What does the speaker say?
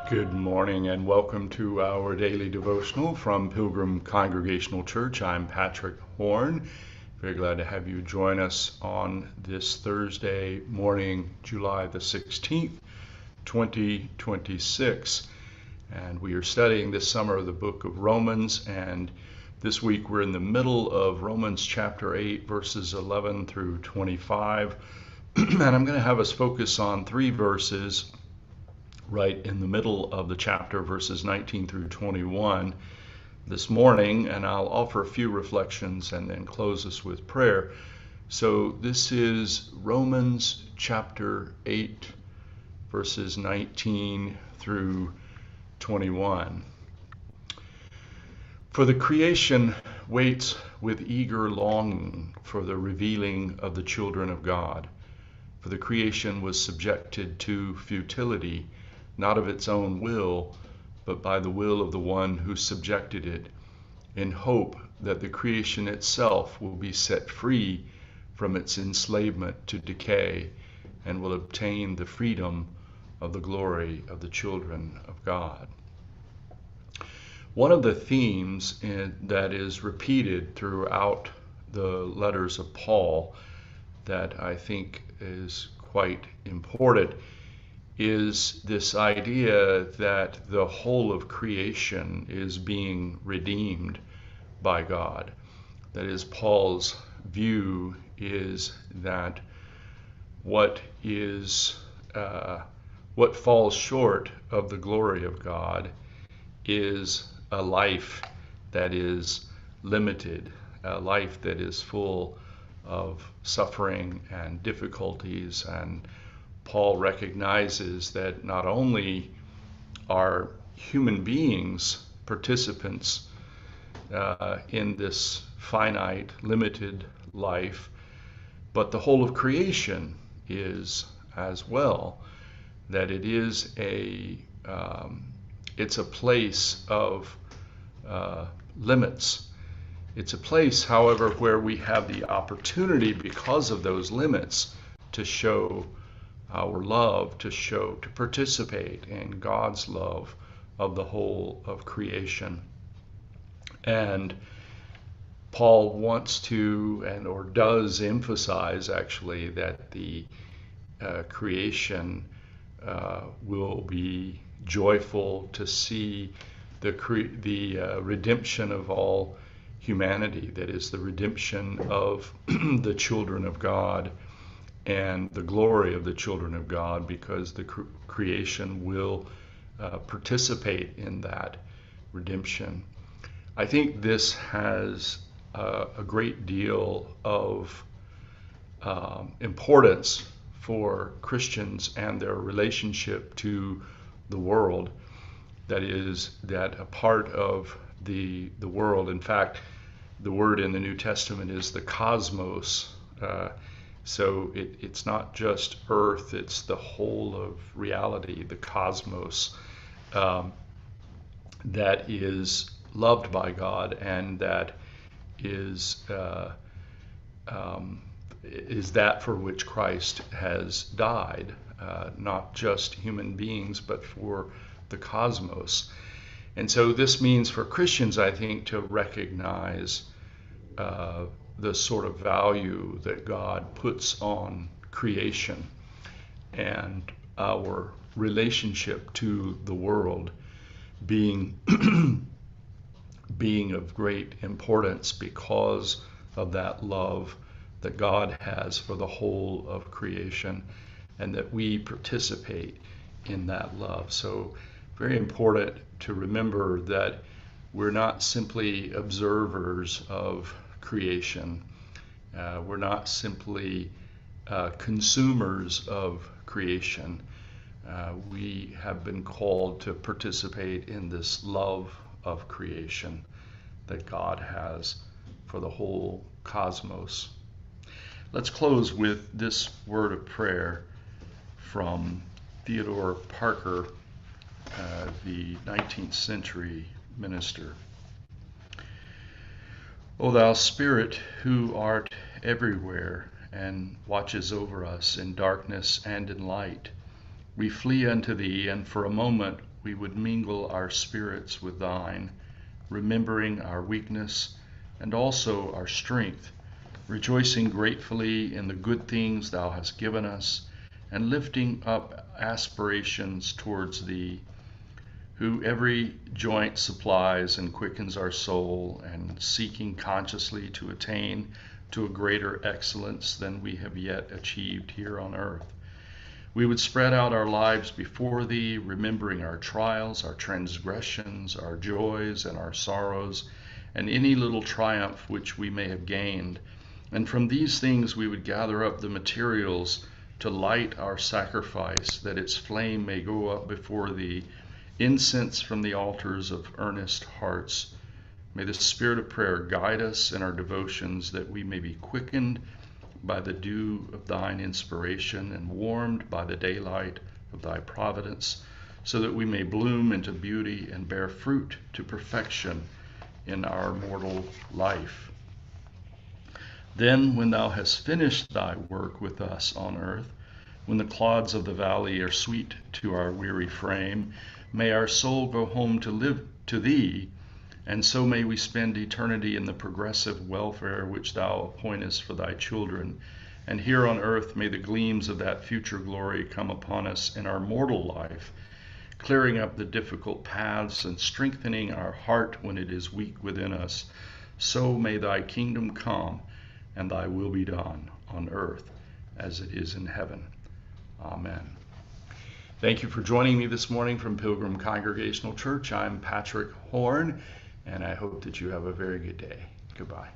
Good morning and welcome to our daily devotional from Pilgrim Congregational Church. I'm Patrick Horn. Very glad to have you join us on this Thursday morning, July the 16th, 2026. And we are studying this summer the book of Romans, and this week we're in the middle of Romans chapter 8, verses 11 through 25. And I'm going to have us focus on three verses right in the middle of the chapter, verses 19 through 21 this morning, and I'll offer a few reflections and then close us with prayer. So this is Romans chapter 8, verses 19 through 21. For the creation waits with eager longing for the revealing of the children of God. For the creation was subjected to futility, not of its own will, but by the will of the one who subjected it, in hope that the creation itself will be set free from its enslavement to decay and will obtain the freedom of the glory of the children of God. One of the themes that is repeated throughout the letters of Paul that I think is quite important is this idea that the whole of creation is being redeemed by God. That is, Paul's view is that what falls short of the glory of God is a life that is limited, a life that is full of suffering and difficulties. And Paul recognizes that not only are human beings participants in this finite, limited life, but the whole of creation is as well. That it is it's a place of limits. It's a place, however, where we have the opportunity, because of those limits, to show our love, to participate in God's love of the whole of creation. And Paul wants to, or does emphasize actually, that the creation will be joyful to see the redemption of all humanity, that is, the redemption of the children of God and the glory of the children of God, because the creation will participate in that redemption. I think this has a great deal of importance for Christians and their relationship to the world. That is, that a part of the world, in fact, the word in the New Testament is the cosmos. So it's not just Earth, it's the whole of reality, the cosmos, that is loved by God, and that is that for which Christ has died, not just human beings, but for the cosmos. And so this means for Christians, I think, to recognize the sort of value that God puts on creation and our relationship to the world being of great importance because of that love that God has for the whole of creation, and that we participate in that love. So very important to remember that we're not simply observers of creation. We're not simply consumers of creation. We have been called to participate in this love of creation that God has for the whole cosmos. Let's close with this word of prayer from Theodore Parker, the 19th century minister. O thou Spirit, who art everywhere and watches over us in darkness and in light, we flee unto thee, and for a moment we would mingle our spirits with thine, remembering our weakness and also our strength, rejoicing gratefully in the good things thou hast given us, and lifting up aspirations towards thee, who every joint supplies and quickens our soul, and seeking consciously to attain to a greater excellence than we have yet achieved here on earth. We would spread out our lives before thee, remembering our trials, our transgressions, our joys, and our sorrows, and any little triumph which we may have gained. And from these things we would gather up the materials to light our sacrifice, that its flame may go up before thee, incense from the altars of earnest hearts. May the spirit of prayer guide us in our devotions, that we may be quickened by the dew of thine inspiration and warmed by the daylight of thy providence, so that we may bloom into beauty and bear fruit to perfection in our mortal life. Then, when thou hast finished thy work with us on earth, when the clods of the valley are sweet to our weary frame, may our soul go home to live to thee, and so may we spend eternity in the progressive welfare which thou appointest for thy children. And here on earth may the gleams of that future glory come upon us in our mortal life, clearing up the difficult paths and strengthening our heart when it is weak within us. So may thy kingdom come, and thy will be done on earth as it is in heaven. Amen. Thank you for joining me this morning from Pilgrim Congregational Church. I'm Patrick Horn, and I hope that you have a very good day. Goodbye.